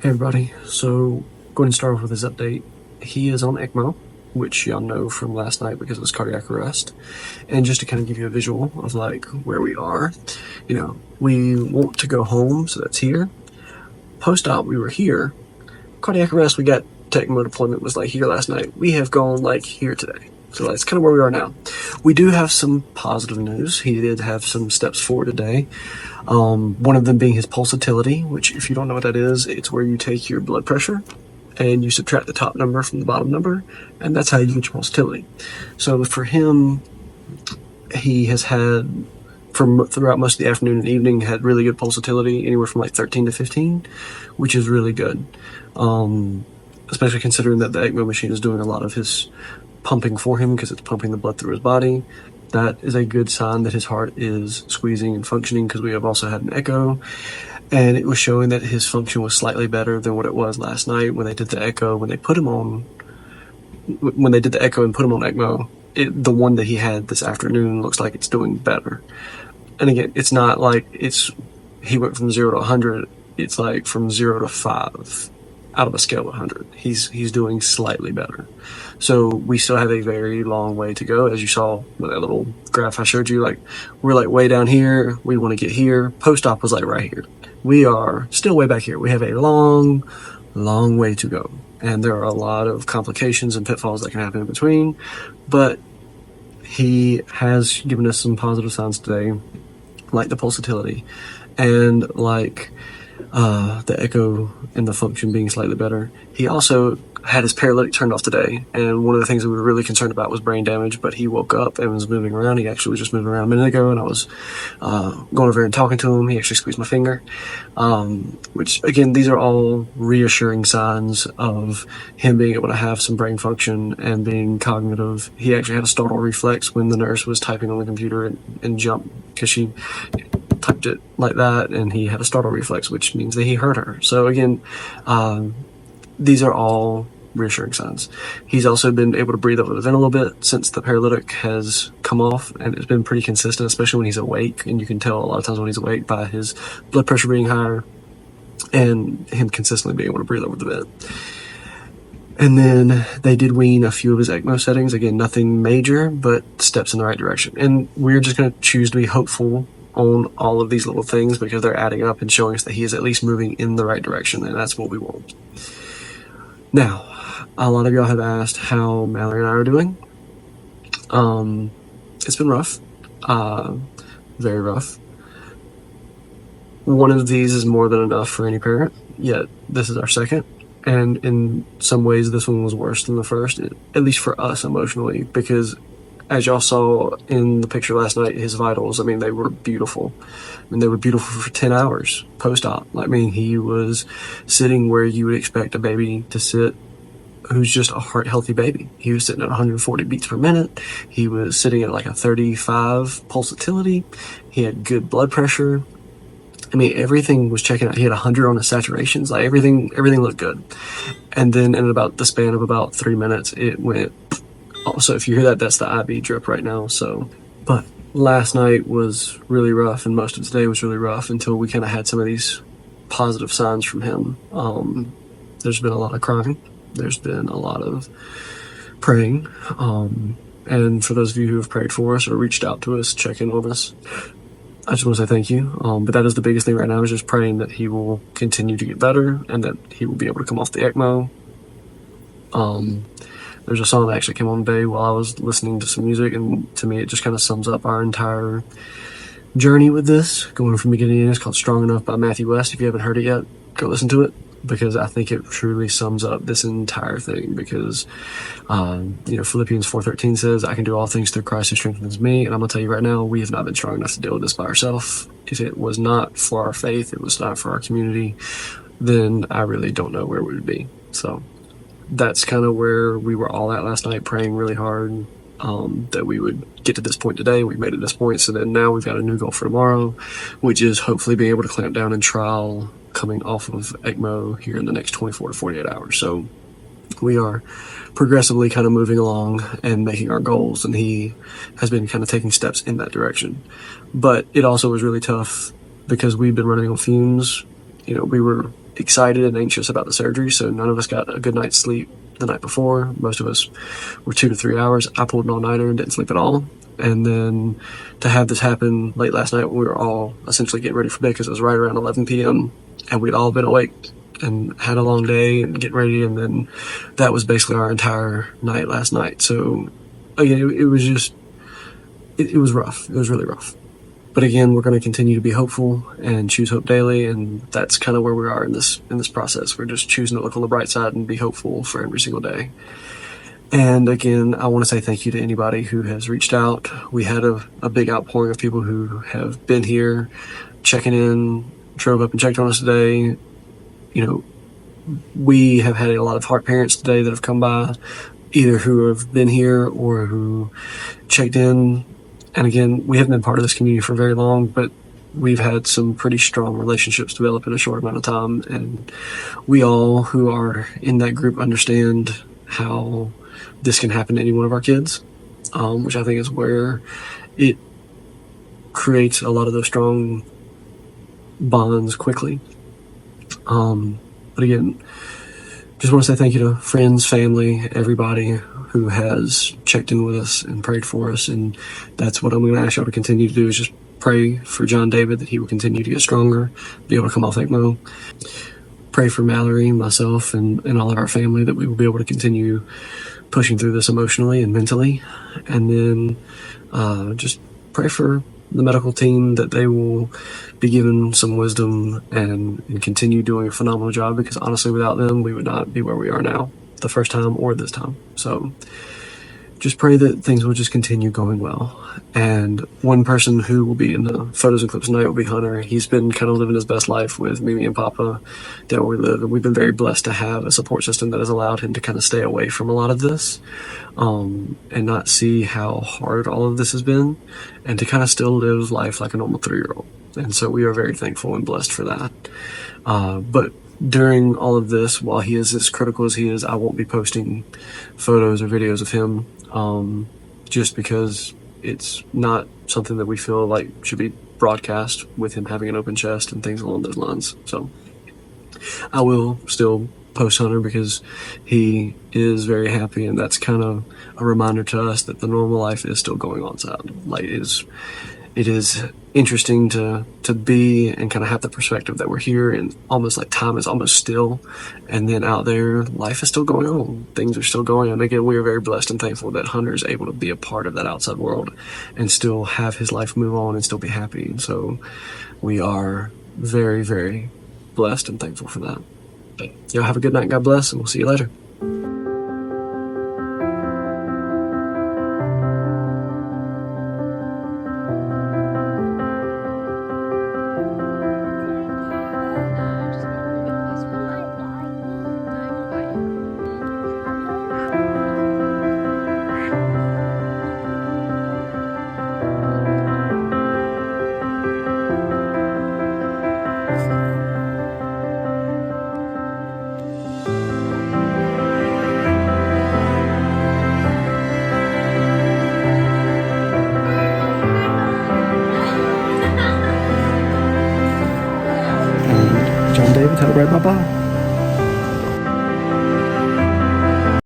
Hey everybody, so going to start off with his update. He is on ECMO, which y'all know from last night because it was cardiac arrest. And just to kind of give you a visual of like where we are, we want to go home, so that's here. Post-op, we were here. Cardiac arrest, we got ECMO deployment was like here last night. We have gone like here today. So that's kind of where we are now. We do have some positive news. He did have some steps forward today. One of them being his pulsatility, which if you don't know what that is, it's where you take your blood pressure and you subtract the top number from the bottom number, and that's how you get your pulsatility. So for him, he has had, throughout most of the afternoon and evening, had really good pulsatility, anywhere from like 13 to 15, which is really good. Especially considering that the ECMO machine is doing a lot of his pumping for him because it's pumping the blood through his body. That is a good sign that his heart is squeezing and functioning, because we have also had an echo and it was showing that his function was slightly better than what it was last night when they did the echo. When they did the echo and put him on ECMO, the one that he had this afternoon looks like it's doing better. And again, it's not like he went from 0 to 100. It's like from 0 to 5 out of a scale of 100. He's doing slightly better. So we still have a very long way to go. As you saw with that little graph I showed you, like we're like way down here. We want to get here. Post-op was like right here. We are still way back here. We have a long way to go. And there are a lot of complications and pitfalls that can happen in between. But he has given us some positive signs today, like the pulsatility and like the echo and the function being slightly better. He also had his paralytic turned off today, and one of the things that we were really concerned about was brain damage, but he woke up and was moving around. He actually was just moving around a minute ago, and I was going over and talking to him. He actually squeezed my finger, which again, these are all reassuring signs of him being able to have some brain function and being cognitive. He actually had a startle reflex when the nurse was typing on the computer and jumped because she typed it like that, and he had a startle reflex, which means that he heard her. So again, these are all reassuring signs. He's also been able to breathe over the vent a little bit since the paralytic has come off, and it's been pretty consistent, especially when he's awake. And you can tell a lot of times when he's awake by his blood pressure being higher and him consistently being able to breathe over the vent. And then they did wean a few of his ECMO settings. Again, nothing major, but steps in the right direction. And we're just going to choose to be hopeful on all of these little things because they're adding up and showing us that he is at least moving in the right direction, and that's what we want. Now, a lot of y'all have asked how Mallory and I are doing. It's been rough, very rough. One of these is more than enough for any parent, yet this is our second. And in some ways, this one was worse than the first, at least for us emotionally, because as y'all saw in the picture last night, his vitals, I mean, they were beautiful. I mean, they were beautiful for 10 hours post-op. I mean, he was sitting where you would expect a baby to sit who's just a heart-healthy baby. He was sitting at 140 beats per minute. He was sitting at like a 35 pulsatility. He had good blood pressure. I mean, everything was checking out. He had 100 on his saturations. Like everything looked good. And then in about the span of about 3 minutes, it went. So if you hear that, that's the IV drip right now. So, but last night was really rough, and most of today was really rough until we kind of had some of these positive signs from him. There's been a lot of crying. There's been a lot of praying. And for those of you who have prayed for us or reached out to us, checking on us, I just want to say thank you. But that is the biggest thing right now, is just praying that he will continue to get better and that he will be able to come off the ECMO. There's a song that actually came on today while I was listening to some music, and to me it just kind of sums up our entire journey with this, going from beginning to end. It's called Strong Enough by Matthew West. If you haven't heard it yet, go listen to it, because I think it truly sums up this entire thing. Because Philippians 4:13 says, I can do all things through Christ who strengthens me. And I'm gonna tell you right now, we have not been strong enough to deal with this by ourselves. If it was not for our faith, it was not for our community, then I really don't know where we would be. So that's kind of where we were all at last night, praying really hard that we would get to this point today. We made it this point, so then now we've got a new goal for tomorrow, which is hopefully being able to clamp down and trial coming off of ECMO here in the next 24 to 48 hours. So we are progressively kind of moving along and making our goals, and he has been kind of taking steps in that direction. But it also was really tough because we've been running on fumes. We were excited and anxious about the surgery, so none of us got a good night's sleep the night before. Most of us were 2 to 3 hours. I pulled an all-nighter and didn't sleep at all. And then to have this happen late last night when we were all essentially getting ready for bed, because it was right around 11 p.m. and we'd all been awake and had a long day and getting ready, and then that was basically our entire night last night. So again, it was just, it was rough. It was really rough. But again, we're going to continue to be hopeful and choose hope daily, and that's kind of where we are in this process. We're just choosing to look on the bright side and be hopeful for every single day. And again, I want to say thank you to anybody who has reached out. We had a big outpouring of people who have been here, checking in, drove up and checked on us today. You know, we have had a lot of heart parents today that have come by, either who have been here or who checked in. And again, we haven't been part of this community for very long, but we've had some pretty strong relationships develop in a short amount of time. And we all who are in that group understand how this can happen to any one of our kids, which I think is where it creates a lot of those strong bonds quickly. But again, just want to say thank you to friends, family, everybody who has checked in with us and prayed for us. And that's what I'm going to ask y'all to continue to do, is just pray for John David, that he will continue to get stronger, be able to come off ECMO. Pray for Mallory, myself, and all of our family, that we will be able to continue pushing through this emotionally and mentally. And then just pray for the medical team, that they will be given some wisdom and continue doing a phenomenal job, because honestly, without them, we would not be where we are now, the first time or this time. So just pray that things will just continue going well. And one person who will be in the photos and clips tonight will be Hunter. He's been kind of living his best life with Mimi and Papa down where we live, and we've been very blessed to have a support system that has allowed him to kind of stay away from a lot of this, and not see how hard all of this has been, and to kind of still live life like a normal 3-year-old. And so we are very thankful and blessed for that. But during all of this, while he is as critical as he is, I won't be posting photos or videos of him, just because it's not something that we feel like should be broadcast with him having an open chest and things along those lines. So I will still post Hunter, because he is very happy, and that's kind of a reminder to us that the normal life is still going on outside. Like, it is interesting to be and kind of have the perspective that we're here and almost like time is almost still, and then out there life is still going on, things are still going on. Again, we are very blessed and thankful that Hunter is able to be a part of that outside world and still have his life move on and still be happy. And so we are very, very blessed and thankful for that. But y'all have a good night, God bless, and we'll see you later.